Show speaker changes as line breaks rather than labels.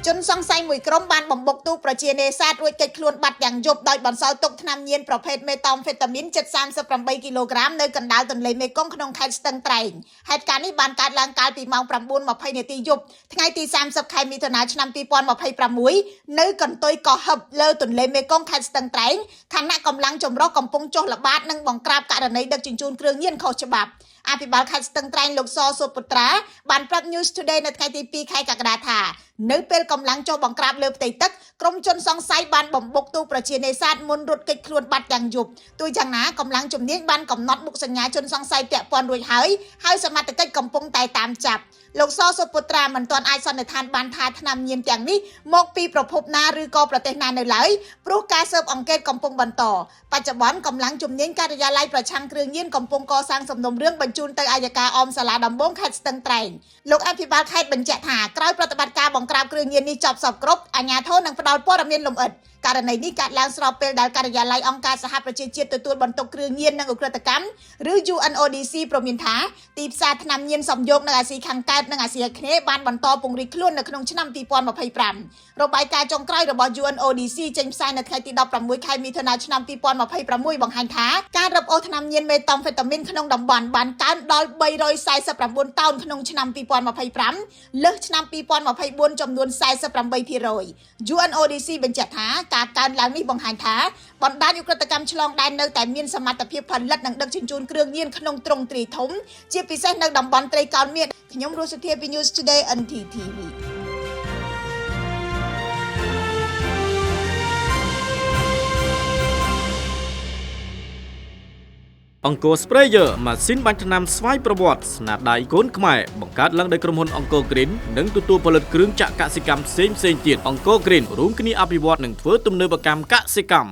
ជនសង្ស័យមួយក្រុមបានបំបុកទូកប្រជានេសាទរួចគេចខ្លួនបាត់យ៉ាងយប់ដោយបន្សល់ទុកថ្នាំញៀនប្រភេទមេតាំហ្វេតាមីនជិត38គីឡូក្រាមនៅកណ្ដាលទន្លេមេគង្គក្នុងខេត្តស្ទឹងត្រែងហេតុការណ៍នេះបានកើតឡើងកាលពីម៉ោង 9:20 នាទីយប់ថ្ងៃទី30ខែមិថុនាឆ្នាំ2026នៅកន្ទុយកោះហឹបលើទន្លេមេគង្គខេត្តស្ទឹងត្រែងខណៈកម្លាំងចម្រុះកំពុងចុះល្បាតនិងបង្ក្រាបករណីដឹកជញ្ជូនគ្រឿងញៀនខុសច្បាប់អភិបាលខេត្តស្ទឹងត្រែងលោកសសុពុត្រាបានប្រាប់ News Today នៅថ្ងៃទី2ខែកក្កដាថានៅពេលកម្លាំងចុះបង្ក្រាបលើផ្ទៃទឹកក្រុមជនសង្ស័យបានបំបុកទូកប្រជានេសាទមុនរត់គេចខ្លួនបាត់យ៉ាងយប់ទោះយ៉ាងណាកម្លាំងជំនាញបានកំណត់មុខសញ្ញាជនសង្ស័យពាក់ព័ន្ធរួចហើយសមត្ថកិច្ចកំពុងតែតាមចាប់លោកសសុពុត្រាមិនទាន់អាចសន្និដ្ឋានបានថាថ្នាំញៀនទាំងនេះមកពីប្រភពណាឬក៏ប្រទេសណានៅឡើយព្រោះការស៊ើបអង្កេតកំពុងបន្តបច្ចុប្បន្នកម្លាំងជំនាញការិយាល័យប្រឆាំងគ្រឿងញៀនកំពុងកសាងសំណុំរឿងបញ្ជូនទៅអัยការអមសាលាដំបងខេត្តស្ទឹងត្រែងលោកអភិបាលខេត្តបញ្ជាក់ថាក្រោយប្រតិបត្តិការបង្ក្រាបគ្រឿងញៀននេះចប់សពគ្រប់អាជ្ញាធរនឹងផ្ដល់ព័ត៌មានលម្អិតករណីនេះកើតឡើងស្របពេលដែលការិយាល័យអង្គការសហប្រជាជាតិទទួលបន្ទុកគ្រឿងញៀននិងឧក្រិដ្ឋកម្មឬ UNODC ព្រមានថាទីផ្សារថ្នាំញៀនសំយោគនៅអាស៊ីខាងកើតនិងអាស៊ីអាគ្នេយ៍បានបន្តពង្រីកខ្លួននៅក្នុងឆ្នាំ2025របាយការណ៍ចុងក្រោយរបស់ UNODC ចេញផ្សាយនៅថ្ងៃទី16ខែមិថុនាឆ្នាំ2026បង្ហាញថាការរឹបអូសថ្នាំញៀនមេតាំហ្វេតាមីនក្នុងតំបន់បានកើនដល់349តោនក្នុងឆ្នាំ2025លើសឆ្នាំ2024ចំនួន 48% UNODC បញ្ជាក់ថាការកើនឡើងនេះបង្ហាញថាបណ្ដាញឧក្រិដ្ឋកម្មឆ្លងដែននៅតែមានសមត្ថភាពផលិតនិងដឹកជញ្ជូនគ្រឿងញៀនក្នុងទ្រង់ទ្រាយធំជាពិសេសនៅតំបន់ត្រីកោណមាសខ្ញុំរស់សុធាពី News Today NTTV
អង្គរ Sprayer ម៉ាស៊ីនបាញ់ថ្នាំស្វ័យប្រវត្តិស្នាដៃកូនខ្មែរបង្កើតឡើងដោយក្រុមហ៊ុនអង្គរ Green និងទទួលផលិតគ្រឿងចក្រកសិកម្មផ្សេងទៀតអង្គរ Green រួមគ្នាអភិវឌ្ឍនិងធ្វើទំនើបកម្មកសិកម្ម